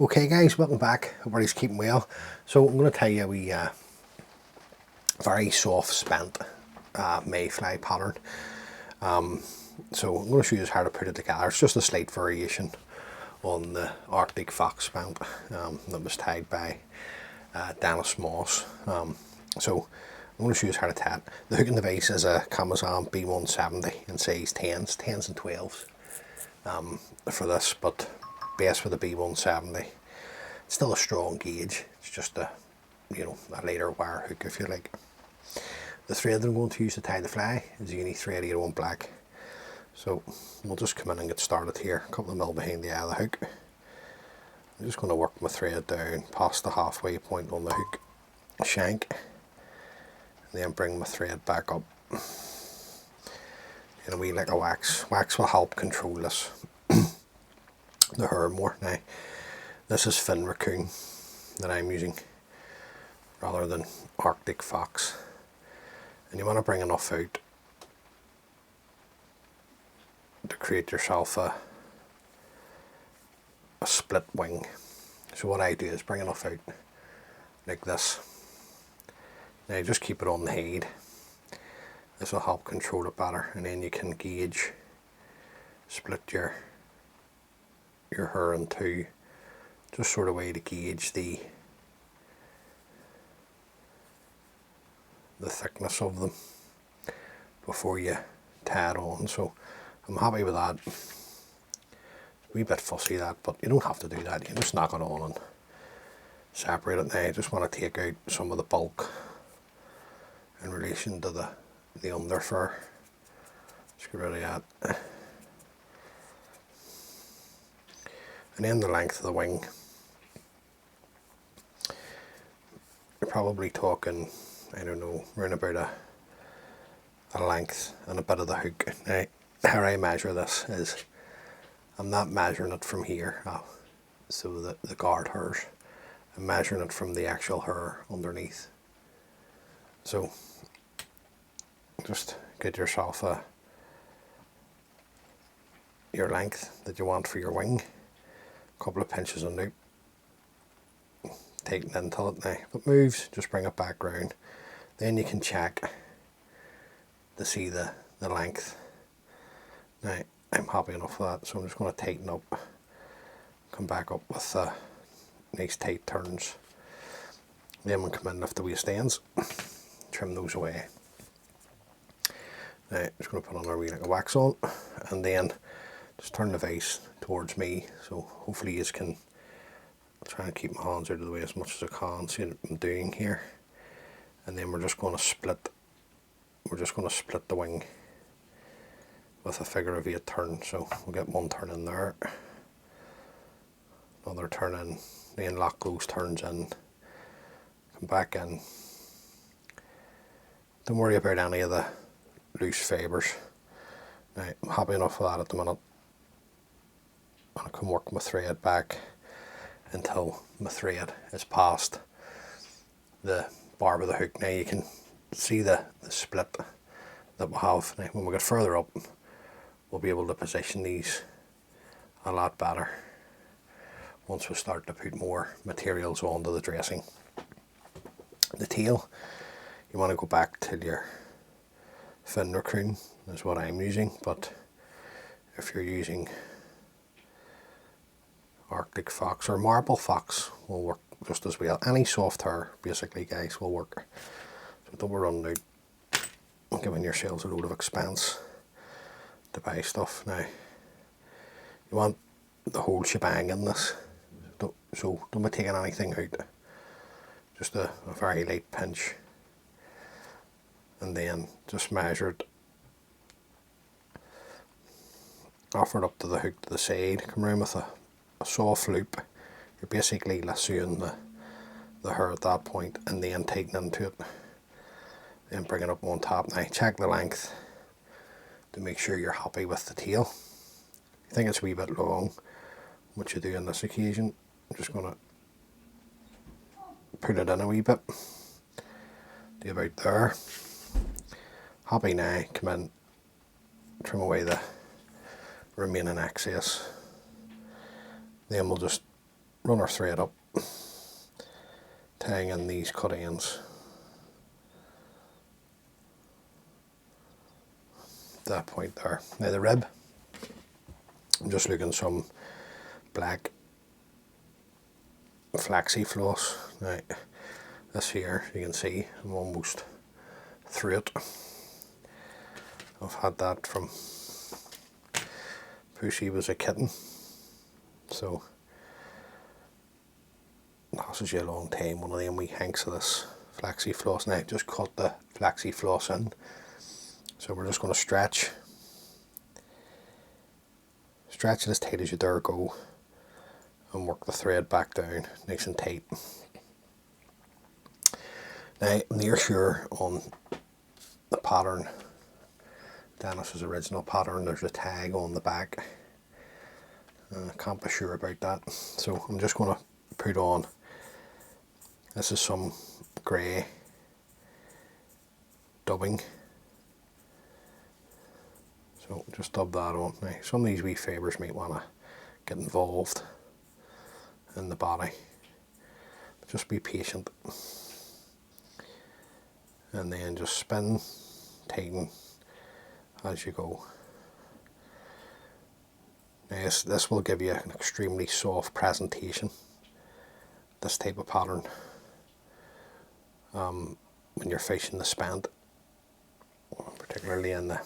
Okay guys, welcome back. Everybody's keeping well. So I'm going to tell you we very soft spent mayfly pattern. So I'm going to show you how to put it together. It's just a slight variation on the Arctic fox spent that was tied by Dennis Moss. So I'm going to show you how to tie it. The hook and device is a Kamasan B170 in size 10s and 12s for this, but best with the B170. It's still a strong gauge. It's just a a lighter wire hook if you like. The thread that I'm going to use to tie the fly is a uni thread 801 black. So we'll just come in and get started here. A couple of mil behind the eye of the hook. I'm just going to work my thread down past the halfway point on the hook shank, and then bring my thread back up. And a wee like a wax. Wax will help control this the hair more. Now this is fin raccoon that I'm using rather than Arctic fox, and you want to bring enough out to create yourself a split wing. So what I do is bring enough out like this. Now just keep it on the head. This will help control it better, and then you can gauge, split your hair in two, just sort of way to gauge the thickness of them before you tie it on. So I'm happy with that. A wee bit fussy that, but you don't have to do that. You can just knock it on and separate it. Now I just want to take out some of the bulk in relation to the under fur. Just get rid of that. And then the length of the wing. You're probably talking, I don't know, around about a length and a bit of the hook. Now, how I measure this is, I'm not measuring it from here, so the guard hairs. I'm measuring it from the actual hair underneath. So, just get yourself your length that you want for your wing. A couple of pinches on loop. Tighten into it. Now, if it moves, just bring it back round. Then you can check to see the length. Now, I'm happy enough with that, so I'm just going to tighten up, come back up with nice tight turns. Then we'll come in and lift the waist ends, trim those away. Now, just going to put on our wee like a wax on, and then just turn the vise towards me, so hopefully you can. I'll try and keep my hands out of the way as much as I can. See what I'm doing here, and then we're just going to split. We're just going to split the wing with a figure of 8 turn. So we'll get one turn in there, another turn in, then lock those turns in, come back in. Don't worry about any of the loose fibres. Now, I'm happy enough with that at the minute. I can work my thread back until my thread is past the barb of the hook. Now you can see the split that we have. Now when we get further up, we'll be able to position these a lot better once we start to put more materials onto the dressing. The tail, you want to go back to your fin raccoon, is what I'm using, but if you're using Arctic fox or marble fox will work just as well. Any soft hair basically, guys, will work. So don't be running out and giving yourselves a load of expense to buy stuff. Now you want the whole shebang in this, so don't be taking anything out. Just a very light pinch, and then just measure it, offer it up to the hook to the side, come around with a soft loop. You're basically lassoing the hair at that point, and then tighten into it, then bring it up on top. Now check the length to make sure you're happy with the tail. If you think it's a wee bit long, what you do on this occasion, I'm just going to put it in a wee bit, do about there. Happy now, come in, trim away the remaining excess. Then we'll just run our thread up, tying in these cut ends. That point there. Now the rib, I'm just looking some black flaxy floss. Now this here, you can see I'm almost through it. I've had that from Pushy was a kitten, so lasts you a long time. One of them wee hanks of this flaxy floss. Now just cut the flaxy floss in, so we're just going to stretch it as tight as you dare go, and work the thread back down nice and tight. Now I'm near sure on the pattern, Dennis's original pattern, there's a tag on the back. I can't be sure about that, so I'm just going to put on, this is some grey dubbing, so just dub that on. Now some of these wee fibres might want to get involved in the body, just be patient, and then just spin, tighten as you go. Now this will give you an extremely soft presentation, this type of pattern, when you're fishing the spent, particularly in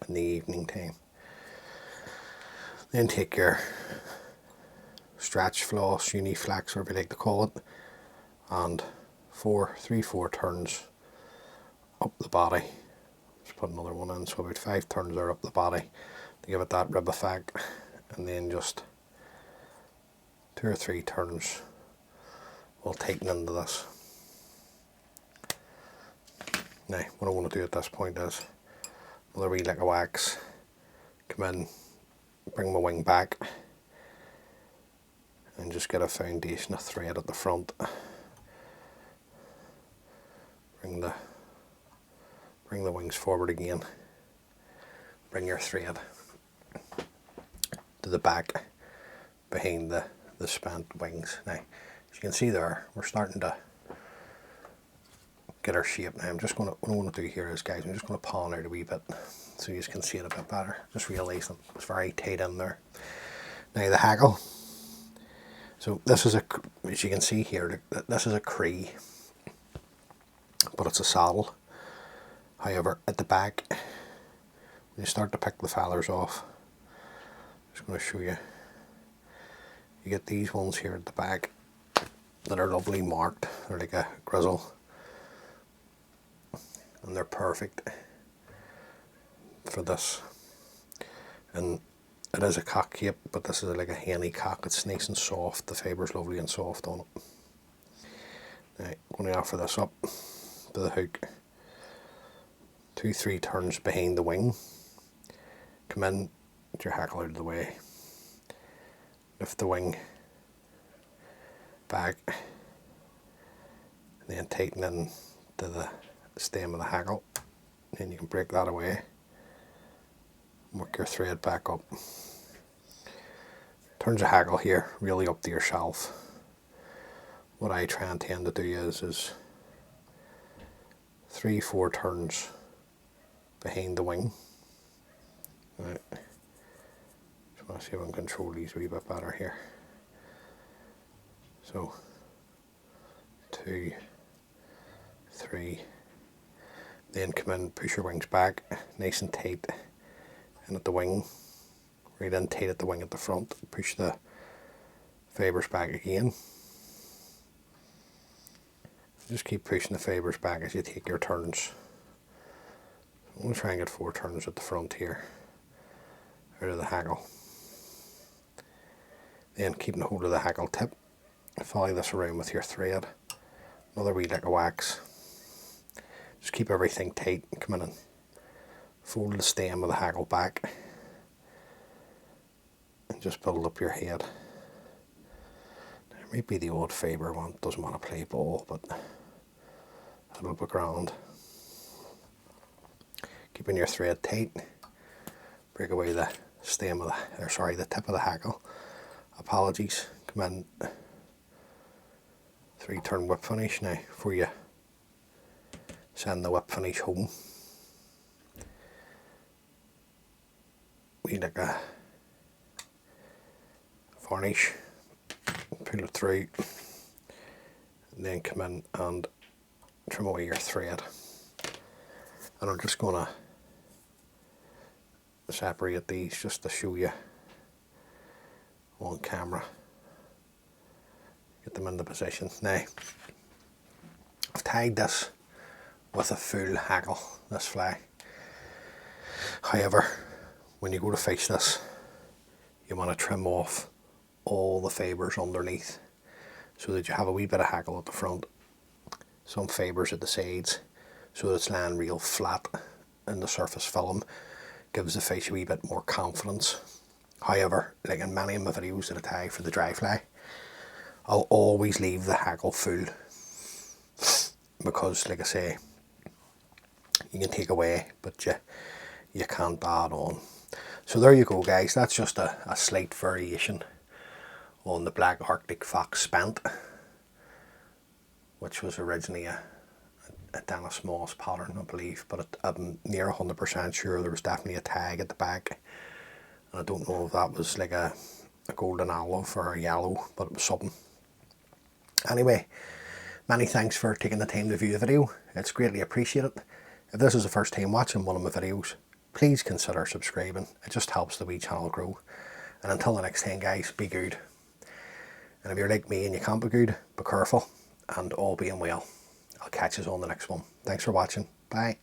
the evening time. Then take your stretch floss, uniflex, whatever you like to call it, and 3-4 turns up the body. Just put another one in, so about 5 turns there up the body to give it that rib effect, and then just 2 or 3 turns will tighten into this. Now what I want to do at this point is another wee lick of wax, come in, bring my wing back, and just get a foundation of thread at the front. Bring the wings forward again, bring your thread to the back behind the spent wings. Now as you can see there, we're starting to get our shape. Now what I want to do here is, guys, I'm just going to pawn out a wee bit so you can see it a bit better. Just realising it's very tight in there. Now the hackle, so this is as you can see here, this is a cree, but it's a saddle. However, at the back, when you start to pick the feathers off, I'm just going to show you, you get these ones here at the back that are lovely marked. They're like a grizzle, and they're perfect for this. And it is a cock cape, but this is like a henny cock. It's nice and soft, the fiber's lovely and soft on it. Now I'm going to offer this up to the hook, 2-3 turns behind the wing, come in, get your hackle out of the way, lift the wing back, and then tighten in to the stem of the hackle. Then you can break that away, work your thread back up. Turns the hackle here really up to yourself. What I try and tend to do is 3-4 turns behind the wing. Right. Just want to see if I can control these a wee bit better here. So 2, 3, then come in, push your wings back nice and tight, and at the wing, right in tight at the wing at the front, push the fibres back again. Just keep pushing the fibres back as you take your turns. I'm going to try and get 4 turns at the front here, out of the hackle. Then keeping hold of the hackle tip, follow this around with your thread, another wee lick of wax. Just keep everything tight, come in and fold the stem of the hackle back, and just build up your head. There might be the odd fibre one, doesn't want to play ball, but it'll be grand. Keeping your thread tight, break away the stem of the tip of the hackle. apologies, come in 3-turn whip finish now before you send the whip finish home. We like a varnish, pull it through, and then come in and trim away your thread. And I'm just going to separate these just to show you on camera. Get them into position. Now, I've tied this with a full hackle, this fly. However, when you go to fish this, you want to trim off all the fibres underneath so that you have a wee bit of hackle at the front, some fibres at the sides, so that it's laying real flat in the surface film. Gives the fish a wee bit more confidence. However, like in many of my videos that I tie for the dry fly, I'll always leave the hackle full, because like I say, you can take away but you can't add on. So there you go guys, that's just a slight variation on the black Arctic fox spent, which was originally a Dennis Moss pattern, I believe, but I'm near 100% sure there was definitely a tag at the back, and I don't know if that was like a golden olive or a yellow, but it was something. Anyway, many thanks for taking the time to view the video, it's greatly appreciated. If this is the first time watching one of my videos, please consider subscribing, it just helps the wee channel grow. And until the next time guys, be good. And if you're like me and you can't be good, be careful, and all being well, I'll catch you on the next one. Thanks for watching. Bye.